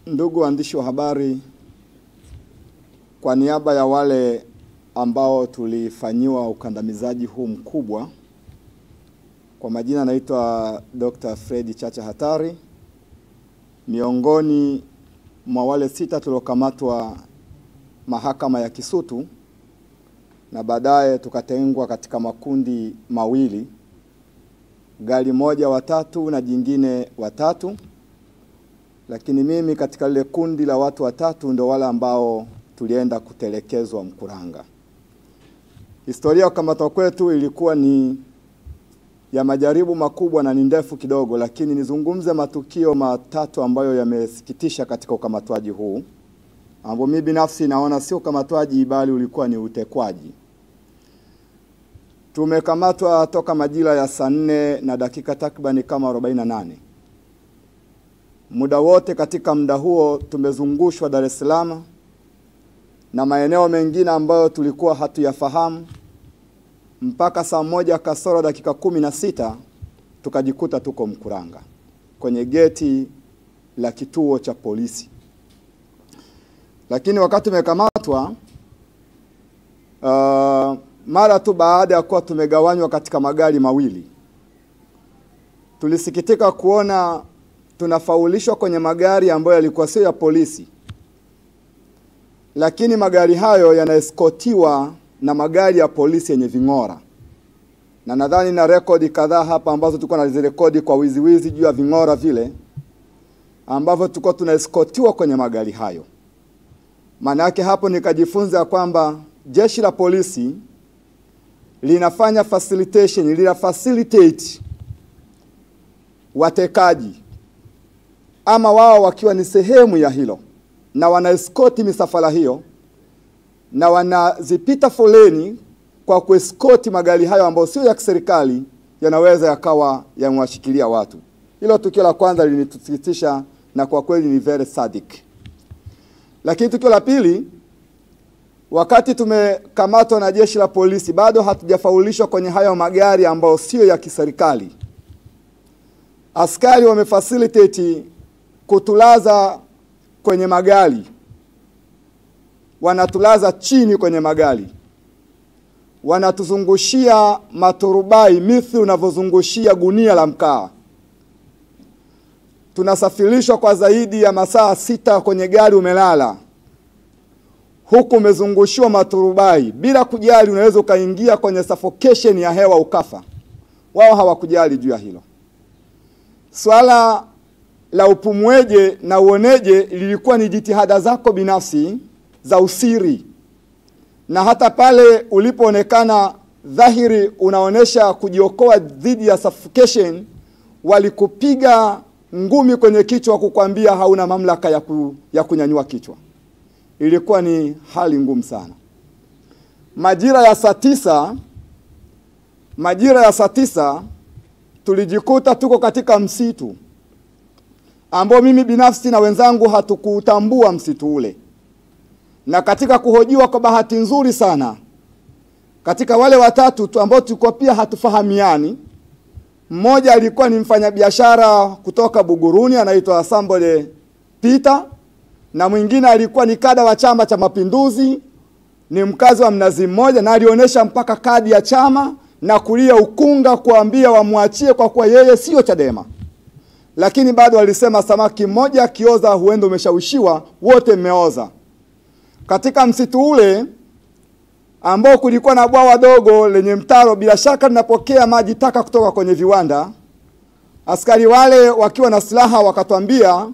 Ndugu waandishi wa habari, kwa niaba ya wale ambao tulifanyiwa ukandamizaji huu mkubwa, kwa majina naitwa Dr. Fred Chacha Hatari, miongoni mwa wale 6 tuliokamatwa mahakama ya Kisutu na baadaye tukatengwa katika makundi mawili, gari moja watatu na jingine watatu. Lakini mimi katika lile kundi la watu watatu ndio wale ambao tulienda kutelekezwa Mkuranga. Historia ya kukamatwa kwetu ilikuwa ni ya majaribu makubwa na ni ndefu kidogo, lakini nizungumze matukio matatu ambayo yamesikitisha katika ukamatwaji huu, ambao mimi binafsi naona sio ukamatwaji bali ulikuwa ni utekwaji. Tumekamatwa toka majira ya saa 4 na dakika takribani kama 48. Muda wote katika muda huo tumezungushwa Dar es Salaam na maeneo mengine ambayo tulikuwa hatuyafahamu, mpaka saa 1 kasoro dakika 16 tukajikuta tuko Mkuranga kwenye geti la kituo cha polisi. Lakini wakati tumekamatwa, mara tu baada ya kuwa tumegawanywa katika magari mawili, tulisikitika kuona tunafaulishwa kwenye magari ambayo yalikuwa sio ya polisi, lakini magari hayo yanaeskotiwa na magari ya polisi yenye ving'ora. Na nadhani na rekodi kadhaa hapa ambazo tulikuwa nazirekodi kwa wiziwizi juu ya ving'ora vile ambavyo tulikuwa tunaeskotiwa kwenye magari hayo. Maana yake hapo nikajifunza kwamba jeshi la polisi linafanya facilitation, lina facilitate watekaji, ama wao wakiwa ni sehemu ya hilo, na wanaeskoti misafara hiyo na wanazipita foleni kwa kueskoti magari hayo ambayo sio ya kiserikali, yanaweza yakawa yamwashikilia watu. Hilo tukio la kwanza linitusikitisha na kwa kweli ni very sadic. Lakini tukio la pili, wakati tumekamatwa na jeshi la polisi, bado hatujafaulishwa kwenye hayo magari ambayo sio ya kiserikali. Askari wamefacilitate kutulaza kwenye magari, wanatulaza chini kwenye magari, wanatuzungushia maturubai mithili unavyozungushia gunia la mkaa. Tunasafirishwa kwa zaidi ya masaa 6 kwenye gari umelala, huku umezungushiwa maturubai bila kujali unaweza ukaingia kwenye suffocation ya hewa ukafa. Wao hawakujali juu ya hilo. Swala la upumueje na uoneje lilikuwa ni jitihada zako binafsi za usiri, na hata pale ulipoonekana dhahiri unaonesha kujiokoa dhidi ya suffocation, walikupiga ngumi kwenye kichwa kukwambia hauna mamlaka ya kunyanyua kichwa. Ilikuwa ni hali ngumu sana. Majira ya saa 9 tulijikuta tuko katika msitu ambao mimi binafsi na wenzangu hatukutambua msitu ule. Na katika kuhojiwa, kwa bahati nzuri sana, katika wale watatu tu ambao tulikuwa pia hatufahamiani, mmoja alikuwa ni mfanyabiashara kutoka Buguruni anaitwa Sambole Peter, na mwingine alikuwa ni kada wa Chama cha Mapinduzi, ni mkazi wa Mnazi Mmoja, na alionyesha mpaka kadi ya chama na kulia ukunga kuambia wamwachie kwa kuwa yeye sio Chadema. Lakini bado alisema samaki mmoja akioza huenda umeshawishiwa, wote mmeoza. Katika msitu ule ambao kulikuwa na bwawa dogo lenye mtaro, bila shaka linapokea maji taka kutoka kwenye viwanda, askari wale wakiwa na silaha wakatuambia,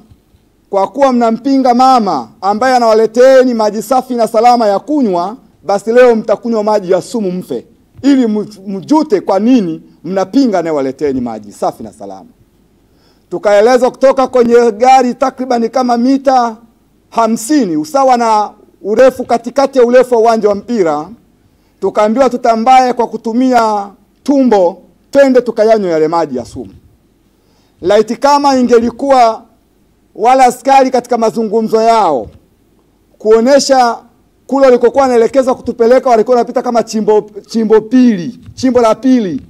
kwa kuwa mnampinga mama ambaye anawaleteeni maji safi na salama ya kunywa, basi leo mtakunywa maji ya sumu mfe, ili mjute kwa nini mnapinga na waleteeni maji safi na salama. Tukaelezwa kutoka kwenye gari takriban kama mita 50, usawa na urefu katikati ya urefu wa uwanja wa mpira, tukaambiwa tutambaye kwa kutumia tumbo, twende tukayanywe yale maji ya sumu. Laiti kama ingelikuwa wala askari katika mazungumzo yao kuonesha kule walikokuwa wanaelekeza kutupeleka, walikuwa wanapita kama chimbo la pili,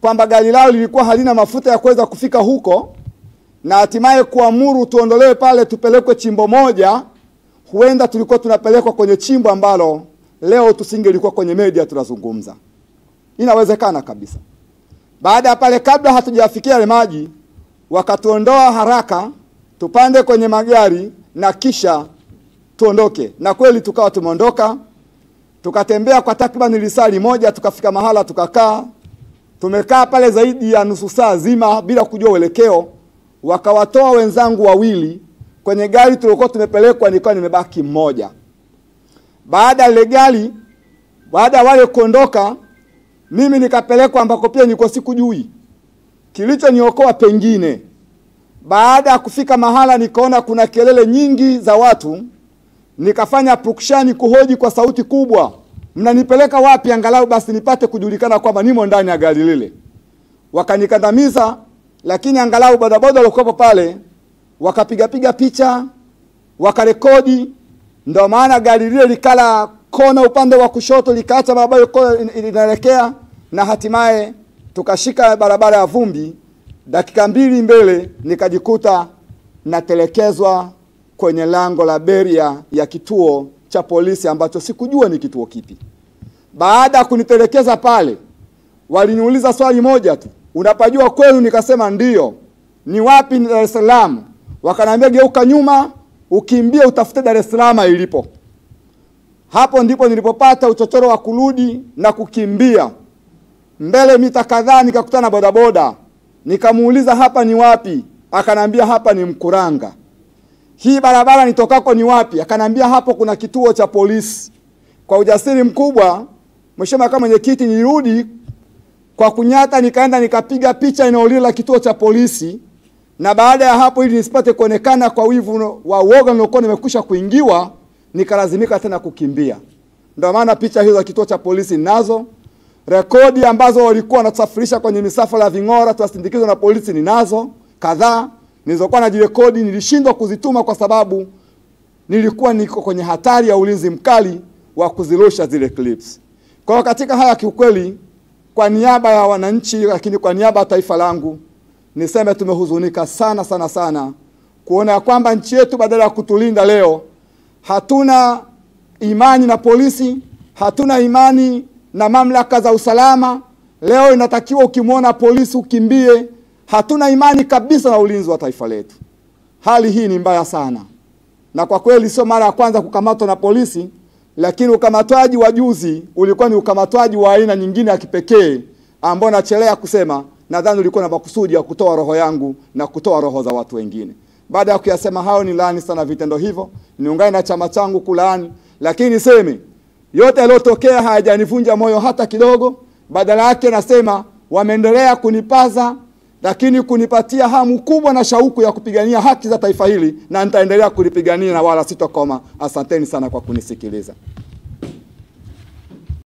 kwamba gari lao lilikuwa halina mafuta ya kuweza kufika huko, na hatimaye kuamuru tuondolewe pale tupelekwe chimbo moja, huenda tulikuwa tunapelekwa kwenye chimbo ambalo leo tusingelikuwa kwenye media tunazungumza. Inawezekana kabisa. Baada ya pale, kabla hatujafikia yale maji, wakatuondoa haraka tupande kwenye magari na kisha tuondoke. Na kweli tukawa tumeondoka, tukatembea kwa takriban lisali moja, tukafika mahala tukakaa. Tumekaa pale zaidi ya nusu saa zima bila kujua uelekeo. Wakawatoa wenzangu wawili kwenye gari tulikuwa tumepelekwa, nilikuwa nimebaki mmoja. Baada ya ile gari, baada wale kuondoka, mimi nikapelekwa ambako pia nilikuwa sikujui. Kilichoniokoa pengine, baada ya kufika mahala nikaona kuna kelele nyingi za watu, nikafanya prukshani kuhoji kwa sauti kubwa, mnanipeleka wapi angalau basi nipate kujulikana kwamba nimo ndani ya gari lile. Wakanikandamiza, lakini angalau bodaboda walikuwa pale wakapiga picha, wakarekodi. Ndio maana gari lile likala kona upande wa kushoto, likaacha barabara inaelekea, na hatimaye tukashika barabara ya vumbi. Dakika 2 mbele nikajikuta natelekezwa kwenye lango la beria ya kituo cha polisi ambacho sikujua ni kituo kipi. Baada ya kunitelekeza pale, waliniuliza swali moja tu, unapajua kwenu? Nikasema ndio. Ni wapi? Ni Dar es Salaam. Wakaniambia geuka nyuma, ukimbie utafute Dar es Salaam ilipo. Hapo ndipo nilipopata uchochoro wa kurudi na kukimbia. Mbele mita kadhaa nikakutana bodaboda. Nikamuuliza hapa ni wapi? Akanambia hapa ni Mkuranga. Hii barabara nitokako ni wapi? Akanambia hapo kuna kituo cha polisi. Kwa ujasiri mkubwa, mheshimiwa kama mwenyekiti, nirudi kwa kunyata, nikaenda nikapiga picha eneo lile la kituo cha polisi. Na baada ya hapo, ili nisipate kuonekana kwa wivu wa uoga nilikuwa nimekwisha kuingiwa, nikalazimika tena kukimbia. Ndio maana picha hizo za kituo cha polisi ninazo. Rekodi ambazo walikuwa wanatusafirisha kwenye misafara ya ving'ora tuwasindikizwa na polisi ninazo kadhaa. Nilizokuwa najirekodi nilishindwa kuzituma kwa sababu nilikuwa niko kwenye hatari ya ulinzi mkali wa kuzirusha zile clips. Kwa katika haya kiukweli, kwa niaba ya wananchi, lakini kwa niaba ya taifa langu, niseme tumehuzunika sana kuona kwamba nchi yetu badala ya kutulinda leo, hatuna imani na polisi, hatuna imani na mamlaka za usalama. Leo inatakiwa ukimwona polisi ukimbie. Hatuna imani kabisa na ulinzi wa taifa letu. Hali hii ni mbaya sana. Na kwa kweli sio mara ya kwanza kukamatwa na polisi, lakini ukamatwaji wa juzi ulikuwa ni ukamatwaji wa aina nyingine ya kipekee ambao nachelea kusema, nadhani ulikuwa na makusudi ya kutoa roho yangu na kutoa roho za watu wengine. Baada ya kuyasema hayo, ni laani sana vitendo hivyo. Niungane na chama changu kulaani, lakini niseme yote yaliyotokea hayajanivunja moyo hata kidogo. Badala yake nasema wameendelea kunipaza, lakini kunipatia hamu kubwa na shauku ya kupigania haki za taifa hili, na nitaendelea kulipigania na wala sitokoma. Asanteni sana kwa kunisikiliza.